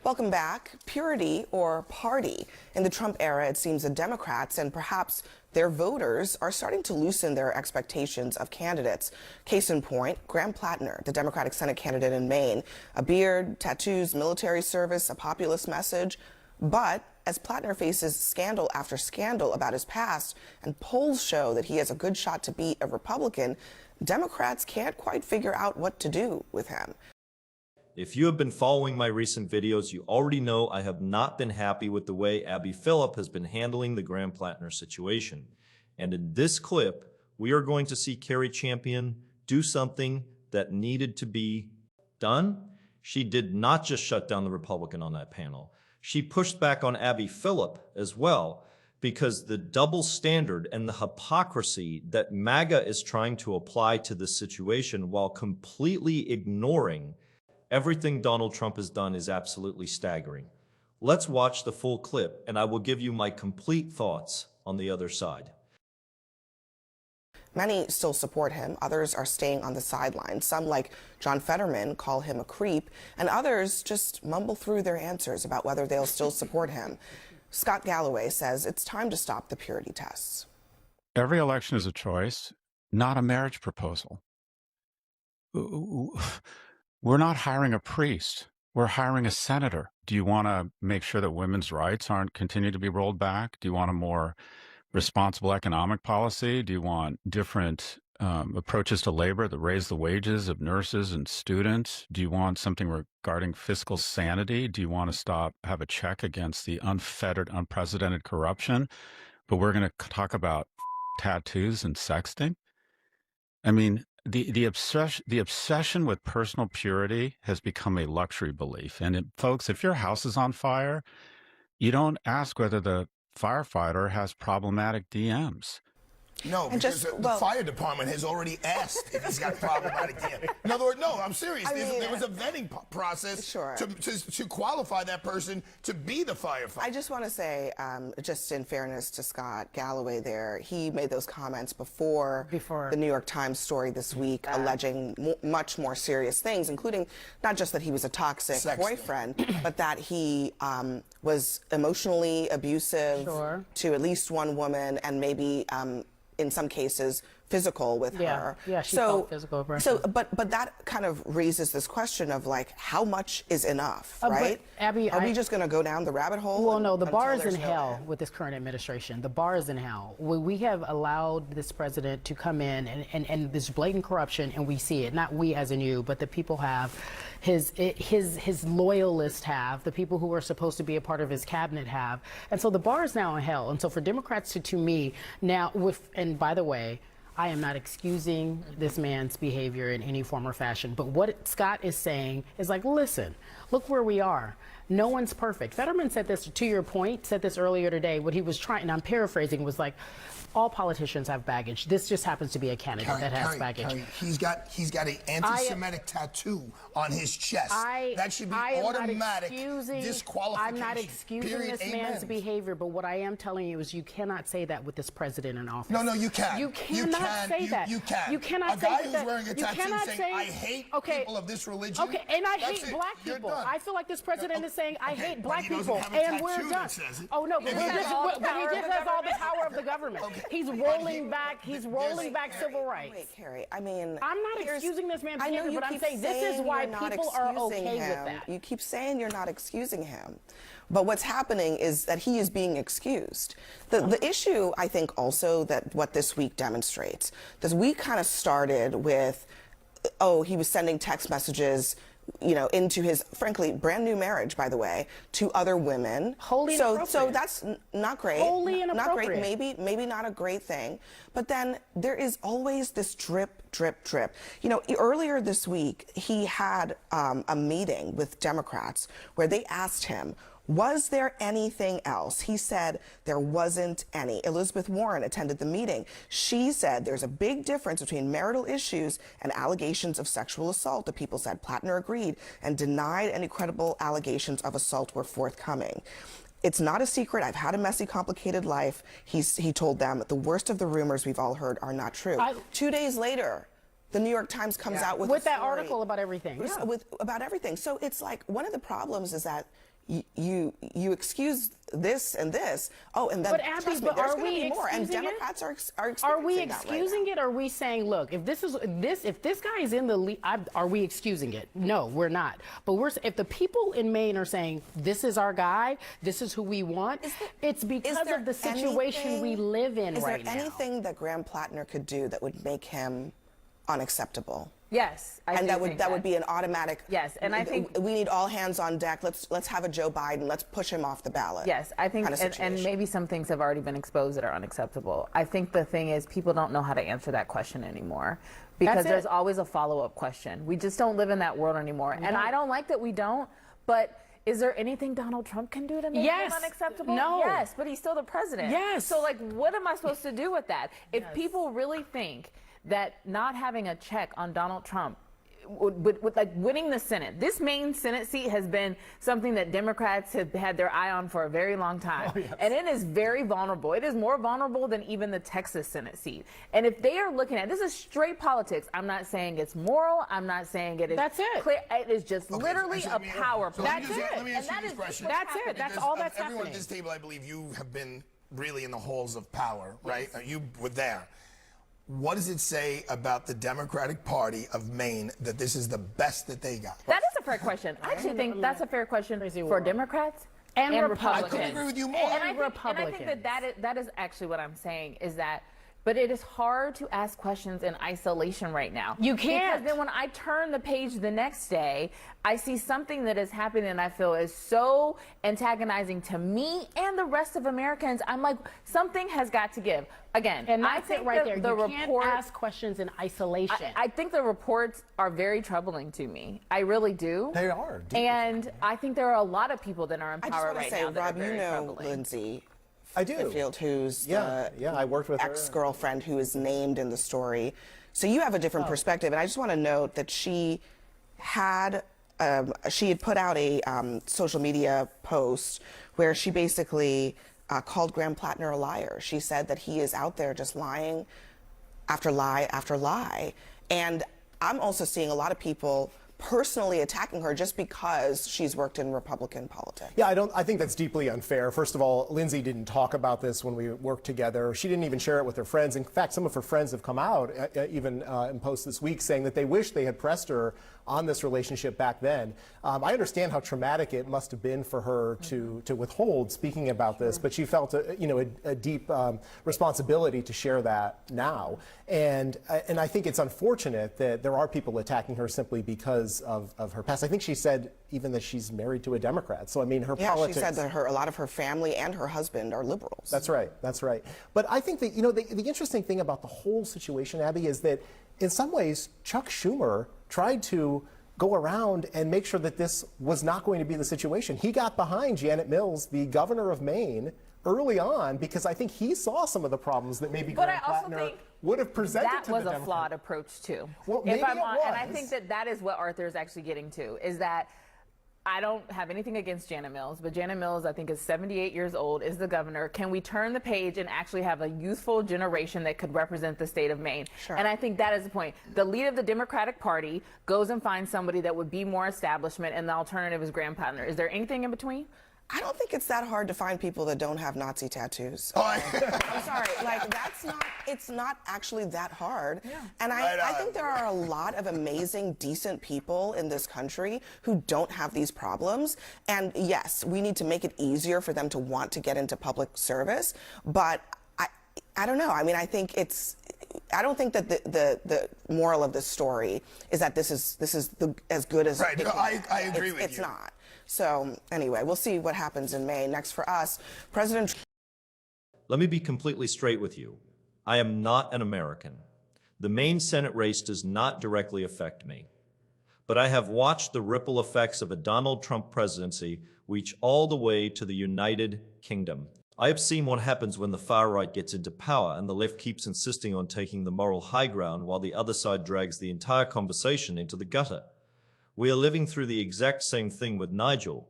Welcome back. Purity or party? In the Trump era, it seems the Democrats and perhaps their voters are starting to loosen their expectations of candidates. Case in point, Graham Platner, the Democratic Senate candidate in Maine. A beard, tattoos, military service, a populist message. But as Platner faces scandal after scandal about his past, and polls show that he has a good shot to beat a Republican, Democrats can't quite figure out what to do with him. If you have been following my recent videos, you already know I have not been happy with the way Abby Phillip has been handling the Graham Platner situation. And in this clip, we are going to see Carrie Champion do something that needed to be done. She did not just shut down the Republican on that panel. She pushed back on Abby Phillip as well, because the double standard and the hypocrisy that MAGA is trying to apply to this situation while completely ignoring everything Donald Trump has done is absolutely staggering. Let's watch the full clip, and I will give you my complete thoughts on the other side. Many still support him. Others are staying on the sidelines. Some, like John Fetterman, call him a creep, and others just mumble through their answers about whether they'll still support him. Scott Galloway says it's time to stop the purity tests. Every election is a choice, not a marriage proposal. We're not hiring a priest. We're hiring a senator. Do you want to make sure that women's rights aren't continue to be rolled back? Do you want a more responsible economic policy? Do you want different approaches to labor that raise the wages of nurses and students? Do you want something regarding fiscal sanity? Do you want to have a check against the unfettered, unprecedented corruption? But we're going to talk about tattoos and sexting? I mean, the obsession with personal purity has become a luxury belief. And folks, if your house is on fire, you don't ask whether the firefighter has problematic DMs. No, because the fire department has already asked if he's got problematic DM. In other words, no, I'm serious. There was a vetting process to qualify that person to be the firefighter. I just want to say, just in fairness to Scott Galloway there, he made those comments before the New York Times story this week, alleging much more serious things, including not just that he was a toxic boyfriend, but that he was emotionally abusive to at least one woman, and maybe in some cases, physical with her. Yeah, she felt physical aggression. But that kind of raises this question of, like, how much is enough, right? But Abby, are we just going to go down the rabbit hole? Well, no, the bar is in hell with this current administration. The bar is in hell. We have allowed this president to come in and this blatant corruption, and we see it. Not we as in you, but the people have. His loyalists have, the people who are supposed to be a part of his cabinet have. And so the bar is now in hell. And so for Democrats to me, now, and by the way, I am not excusing this man's behavior in any form or fashion. But what Scott is saying is like, listen, look where we are. No one's perfect. Fetterman said this, to your point, said this earlier today. What he was trying, and I'm paraphrasing, was like, all politicians have baggage. This just happens to be a candidate that has baggage. Carrie, he's got an anti-Semitic tattoo on his chest. That should be automatic disqualification. I'm not excusing this man's behavior, but what I am telling you is you cannot say that with this president in office. No, you can't. You cannot say that. You can. You cannot a say guy that. who's wearing a tattoo saying, I hate people of this religion. Okay, and I hate black people. I feel like this president is saying, I hate black people, and we're done. Oh, no, but he just has all the power of the government. He's rolling back. He's rolling back civil rights. Wait, Carrie. I mean, I'm not excusing this man's behavior, but I'm saying this is why people are okay with that. You keep saying you're not excusing him, but what's happening is that he is being excused. The issue, I think, also that what this week demonstrates, this week kind of started with, oh, he was sending text messages, you know, into his, frankly, brand new marriage, by the way, to other women. Wholly inappropriate. So that's not great. Wholly inappropriate. Not great. Maybe not a great thing. But then there is always this drip, drip, drip. You know, earlier this week, he had a meeting with Democrats where they asked him, was there anything else? He said there wasn't any. Elizabeth Warren attended the meeting. She said there's a big difference between marital issues and allegations of sexual assault. The people said Platner agreed and denied any credible allegations of assault were forthcoming. It's not a secret. I've had a messy, complicated life. He told them the worst of the rumors we've all heard are not true. 2 days later, the New York Times comes out with that article about everything. About everything. So it's like, one of the problems is that you excuse this and this. Oh, and then but Abby, trust me, there's going to be more. And excusing Democrats are Are we experiencing that right excusing now. it? Or are we saying, look, if this guy is in the lead, are we excusing it? No, we're not. But if the people in Maine are saying this is our guy, this is who we want, it's because of the situation we live in right now. Is there anything that Graham Platner could do that would make him unacceptable? Yes, and that would be an automatic. Yes, and I think we need all hands on deck. Let's have a Joe Biden. Let's push him off the ballot. Yes, I think, and maybe some things have already been exposed that are unacceptable. I think the thing is people don't know how to answer that question anymore because there's always a follow-up question. We just don't live in that world anymore, and I don't like that we don't. But is there anything Donald Trump can do to make him unacceptable? No. Yes, but he's still the president. Yes. So like, what am I supposed to do with that? If people really think that not having a check on Donald Trump would like winning the Senate. This Maine Senate seat has been something that Democrats have had their eye on for a very long time. Oh, yes. And it is very vulnerable. It is more vulnerable than even the Texas Senate seat. And if they are looking at this is straight politics. I'm not saying it's moral. I'm not saying it is clear. It is just literally a power play. That's it. Let me ask you this question. That's it. That's all that's everyone happening. at this table, I believe you have been really in the halls of power, right? Yes. You were there. What does it say about the Democratic Party of Maine that this is the best that they got? That is a fair question. I actually think that's a fair question for Democrats and Republicans. I couldn't agree with you more. And I think that is actually what I'm saying is that. But it is hard to ask questions in isolation right now. You can't. Because then when I turn the page the next day, I see something that is happening and I feel is so antagonizing to me and the rest of Americans. I'm like, something has got to give. Again, and I think right there. The you can't ask questions in isolation. I think the reports are very troubling to me. I really do. They are. And I think there are a lot of people that are in power right now that Rob, are very troubling. Lindsay. I do. Field, who's I worked with her. ex-girlfriend who is named in the story. So you have a different perspective, and I just want to note that she had put out a social media post where she basically called Graham Platner a liar. She said that he is out there just lying after lie after lie, and I'm also seeing a lot of people personally attacking her just because she's worked in Republican politics. Yeah, I think that's deeply unfair. First of all, Lindsay didn't talk about this when we worked together. She didn't even share it with her friends. In fact, some of her friends have come out, even in posts this week, saying that they wish they had pressed her on this relationship back then. I understand how traumatic it must have been for her to withhold speaking about this, but she felt a deep responsibility to share that now. And I think it's unfortunate that there are people attacking her simply because of her past. I think she said even that she's married to a Democrat. So I mean, her politics. She said that a lot of her family and her husband are liberals. That's right. That's right. But I think that the interesting thing about the whole situation, Abby, is that in some ways Chuck Schumer tried to go around and make sure that this was not going to be the situation. He got behind Janet Mills, the governor of Maine, early on because I think he saw some of the problems that maybe Graham Platner would have presented to the Democrats. That was a flawed approach too. Well, maybe it was. And I think that is what Arthur is actually getting to, is that I don't have anything against Janet Mills, but Janet Mills, I think, is 78 years old, is the governor. Can we turn the page and actually have a youthful generation that could represent the state of Maine? Sure. And I think that is the point. The leader of the Democratic Party goes and finds somebody that would be more establishment, and the alternative is Graham Platner. Is there anything in between? I don't think it's that hard to find people that don't have Nazi tattoos. I'm sorry, like it's not actually that hard. Yeah. And I think there are a lot of amazing, decent people in this country who don't have these problems. And yes, we need to make it easier for them to want to get into public service. But I don't know. I mean, I don't think that the moral of this story is that this is as good as right. No, I agree with you. It's not. So anyway, we'll see what happens in May. Next for us, President. Let me be completely straight with you. I am not an American. The Maine Senate race does not directly affect me. But I have watched the ripple effects of a Donald Trump presidency reach all the way to the United Kingdom. I have seen what happens when the far right gets into power and the left keeps insisting on taking the moral high ground while the other side drags the entire conversation into the gutter. We are living through the exact same thing with Nigel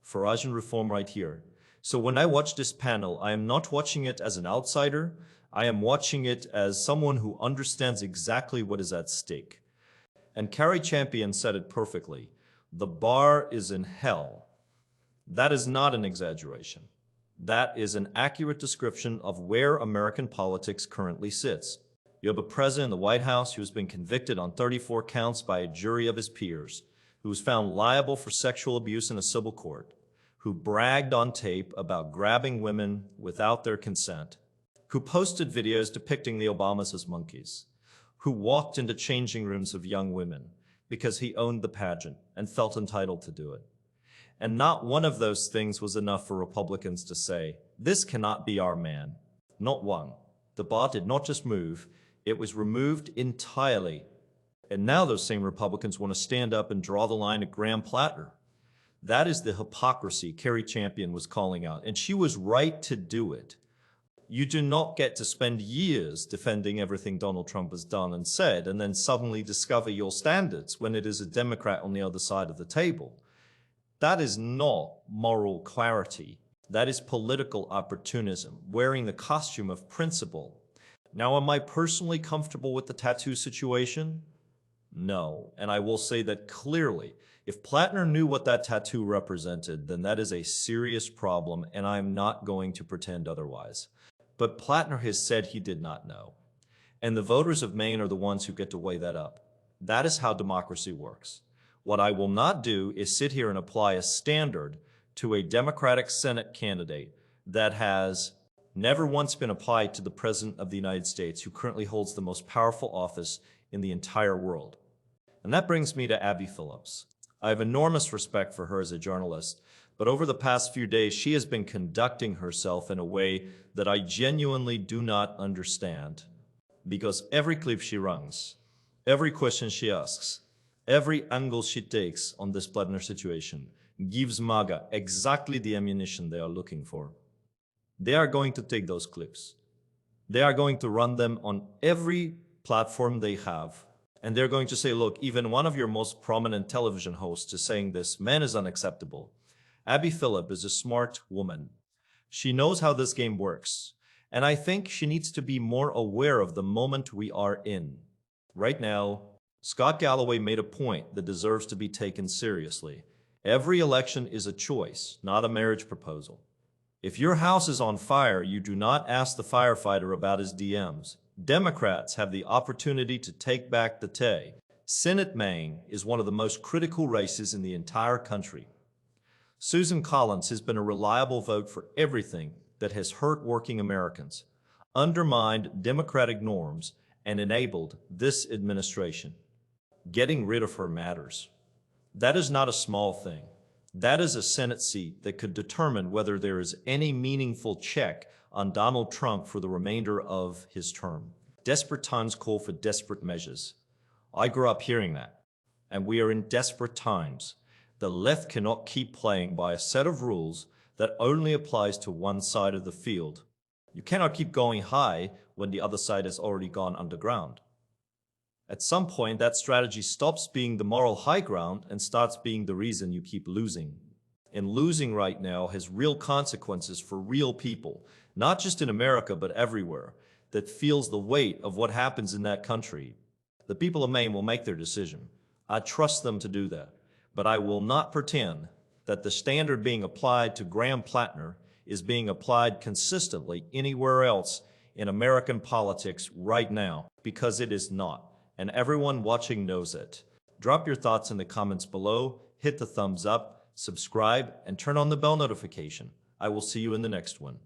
Farage and reform right here. So when I watch this panel, I am not watching it as an outsider. I am watching it as someone who understands exactly what is at stake. And Carrie Champion said it perfectly. The bar is in hell. That is not an exaggeration. That is an accurate description of where American politics currently sits. You have a president in the White House who has been convicted on 34 counts by a jury of his peers, who was found liable for sexual abuse in a civil court, who bragged on tape about grabbing women without their consent, who posted videos depicting the Obamas as monkeys, who walked into changing rooms of young women because he owned the pageant and felt entitled to do it. And not one of those things was enough for Republicans to say, this cannot be our man. Not one. The bar did not just move, it was removed entirely. And now those same Republicans want to stand up and draw the line at Graham Platner. That is the hypocrisy Carrie Champion was calling out, and she was right to do it. You do not get to spend years defending everything Donald Trump has done and said, and then suddenly discover your standards when it is a Democrat on the other side of the table. That is not moral clarity. That is political opportunism, wearing the costume of principle. Now, am I personally comfortable with the tattoo situation? No, and I will say that clearly. If Platner knew what that tattoo represented, then that is a serious problem, and I'm not going to pretend otherwise. But Platner has said he did not know. And the voters of Maine are the ones who get to weigh that up. That is how democracy works. What I will not do is sit here and apply a standard to a Democratic Senate candidate that has never once been applied to the President of the United States, who currently holds the most powerful office in the entire world. And that brings me to Abby Phillip. I have enormous respect for her as a journalist, but over the past few days, she has been conducting herself in a way that I genuinely do not understand. Because every clip she runs, every question she asks, every angle she takes on this Platner situation gives MAGA exactly the ammunition they are looking for. They are going to take those clips. They are going to run them on every platform they have. And they're going to say, look, even one of your most prominent television hosts is saying this man is unacceptable. Abby Phillip is a smart woman. She knows how this game works. And I think she needs to be more aware of the moment we are in. Right now, Scott Galloway made a point that deserves to be taken seriously. Every election is a choice, not a marriage proposal. If your house is on fire, you do not ask the firefighter about his DMs. Democrats have the opportunity to take back the Tay. Senate Maine is one of the most critical races in the entire country. Susan Collins has been a reliable vote for everything that has hurt working Americans, undermined democratic norms, and enabled this administration. Getting rid of her matters. That is not a small thing. That is a Senate seat that could determine whether there is any meaningful check on Donald Trump for the remainder of his term. Desperate times call for desperate measures. I grew up hearing that, and we are in desperate times. The left cannot keep playing by a set of rules that only applies to one side of the field. You cannot keep going high when the other side has already gone underground. At some point, that strategy stops being the moral high ground and starts being the reason you keep losing. And losing right now has real consequences for real people, not just in America, but everywhere, that feels the weight of what happens in that country. The people of Maine will make their decision. I trust them to do that. But I will not pretend that the standard being applied to Graham Platner is being applied consistently anywhere else in American politics right now, because it is not. And everyone watching knows it. Drop your thoughts in the comments below, hit the thumbs up, subscribe, and turn on the bell notification. I will see you in the next one.